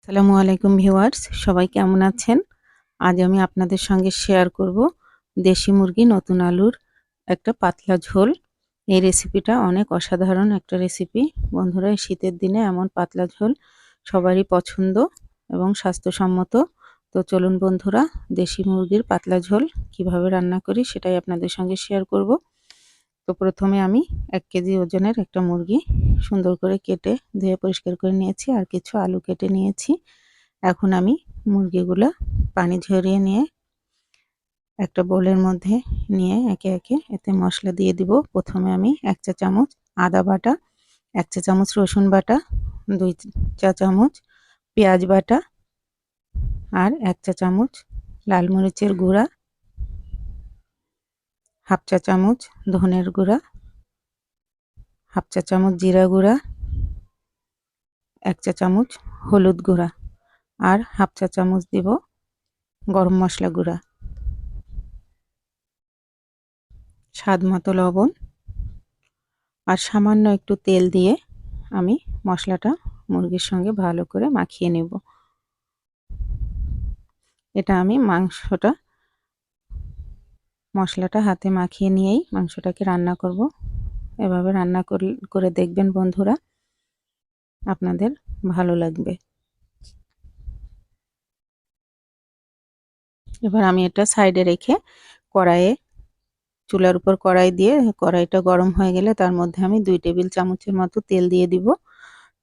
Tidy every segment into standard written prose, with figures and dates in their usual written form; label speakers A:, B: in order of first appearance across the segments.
A: আসসালামু আলাইকুম ভিউয়ার্স, সবাই কেমন আছেন? আজ আমি আপনাদের সঙ্গে শেয়ার করব দেশি মুরগি নতুন আলুর একটা পাতলা ঝোল। এই রেসিপিটা অনেক অসাধারণ একটা রেসিপি। বন্ধুরা, এই শীতের দিনে এমন পাতলা ঝোল সবারই পছন্দ এবং স্বাস্থ্যসম্মত। তো চলুন বন্ধুরা, দেশি মুরগির পাতলা ঝোল কিভাবে রান্না করি সেটাই আপনাদের সঙ্গে শেয়ার করব। তো প্রথমে আমি 1 কেজি ওজনের একটা মুরগি সুন্দর করে কেটে ধুয়ে পরিষ্কার করে নিয়েছি, আর কিছু আলু কেটে নিয়েছি। এখন আমি মুরগিগুলো পানি ঝরিয়ে নিয়ে একটা বোলের মধ্যে নিয়ে একে একে এতে মশলা দিয়ে দিব। প্রথমে আমি 1 চা চামচ আদা বাটা, 1 চা চামচ রসুন বাটা, 2 চা চামচ পেঁয়াজ বাটা, আর 1 চা চামচ লাল মরিচের গুঁড়া, হাফ চা চামচ ধনের গুঁড়া, হাফ চা চামচ জিরা গুঁড়া, 1 চা চামচ হলুদ গুঁড়া, আর হাফ চা চামচ দিব গরম মশলা গুঁড়া, স্বাদ মতো লবণ, আর সামান্য একটু তেল দিয়ে আমি মশলাটা মুরগির সঙ্গে ভালো করে মাখিয়ে নেব। এটা আমি মশলাটা হাতে মাখিয়ে নিয়েই মাংসটাকে রান্না করব। এভাবে রান্না করে দেখবেন বন্ধুরা, আপনাদের ভালো লাগবে। এবার আমি এটা সাইডে রেখে চুলার উপর কড়াই দিয়ে কড়াইটা গরম হয়ে গেলে তার মধ্যে আমি 2 টেবিল চামচের মতো তেল দিয়ে দিব।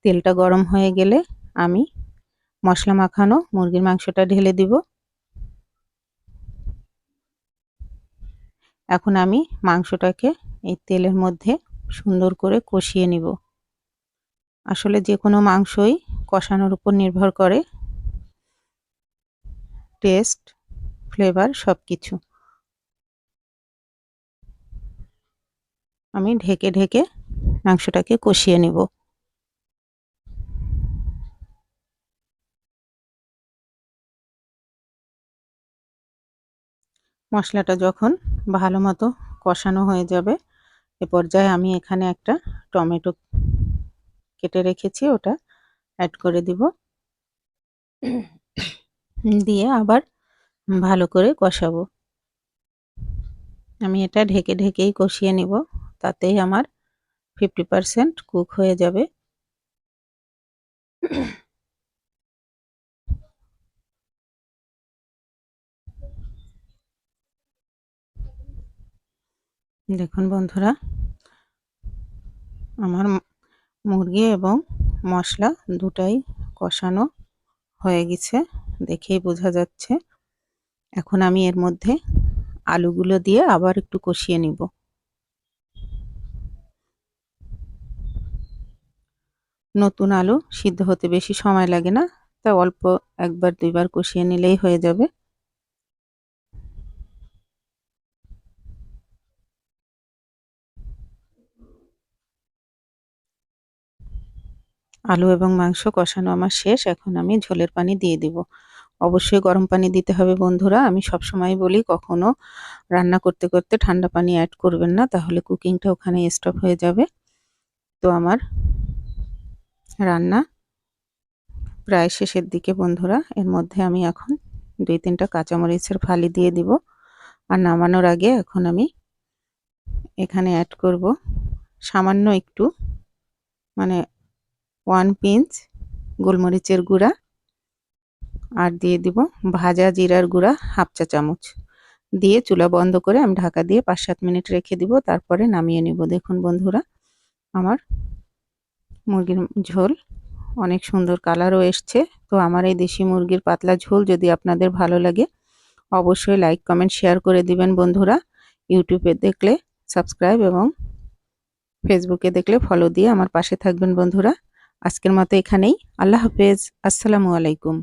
A: তেলটা গরম হয়ে গেলে আমি মশলা মাখানো মুরগির মাংসটা ঢেলে দিব। এখন আমি মাংসটাকে এই তেলের মধ্যে সুন্দর করে কষিয়ে নিব। আসলে যে কোনো মাংসই কষানোর উপর নির্ভর করে টেস্ট, ফ্লেভার সব কিছু। আমি ঢেকে ঢেকে মাংসটাকে কষিয়ে নিব। মশলাটা যখন ভালো মতো কষানো হয়ে যাবে, এ পর্যায়ে আমি এখানে একটা টমেটো কেটে রেখেছি, ওটা অ্যাড করে দিব। দিয়ে আবার ভালো করে কষাবো। আমি এটা ঢেকে ঢেকেই কষিয়ে নিব, তাতেই আমার 50% কুক হয়ে যাবে। দেখুন বন্ধুরা, আমার মুরগি এবং মশলা দুটাই কষানো হয়ে গেছে, দেখেই বোঝা যাচ্ছে। এখন আমি এর মধ্যে আলুগুলো দিয়ে আবার একটু কষিয়ে নিব। নতুন আলু সিদ্ধ হতে বেশি সময় লাগে না, তা অল্প 1-2 বার কষিয়ে নিলেই হয়ে যাবে। আলু এবং মাংস কষানো আমার শেষ। এখন আমি ঝোলের পানি দিয়ে দিব। অবশ্যই গরম পানি দিতে হবে বন্ধুরা। আমি সবসময় বলি, কখনো রান্না করতে করতে ঠান্ডা পানি অ্যাড করবেন না, তাহলে কুকিংটা ওখানে স্টপ হয়ে যাবে। তো আমার রান্না প্রায় শেষের দিকে বন্ধুরা। এর মধ্যে আমি এখন 2-3টা কাঁচামরিচের ফালি দিয়ে দিব। আর নামানোর আগে এখন আমি এখানে অ্যাড করব সামান্য একটু, মানে 1 পিঞ্চ গোলমরিচের গুঁড়া, আর দিয়ে দিব ভাজা জিরার গুঁড়া হাফ চা চামচ। দিয়ে চুলা বন্ধ করে আমি ঢাকা দিয়ে 5-7 মিনিট রেখে দিব, তারপরে নামিয়ে নিব। দেখুন বন্ধুরা, আমার মুরগির ঝোল অনেক সুন্দর কালারও এসছে। তো আমার এই দেশি মুরগির পাতলা ঝোল যদি আপনাদের ভালো লাগে, অবশ্যই লাইক, কমেন্ট, শেয়ার করে দিবেন বন্ধুরা। ইউটিউবে দেখলে সাবস্ক্রাইব এবং ফেসবুকে দেখলে ফলো দিয়ে আমার পাশে থাকবেন বন্ধুরা। আজকের মতো এখানেই। আল্লাহ হাফেজ। আসসালামু আলাইকুম।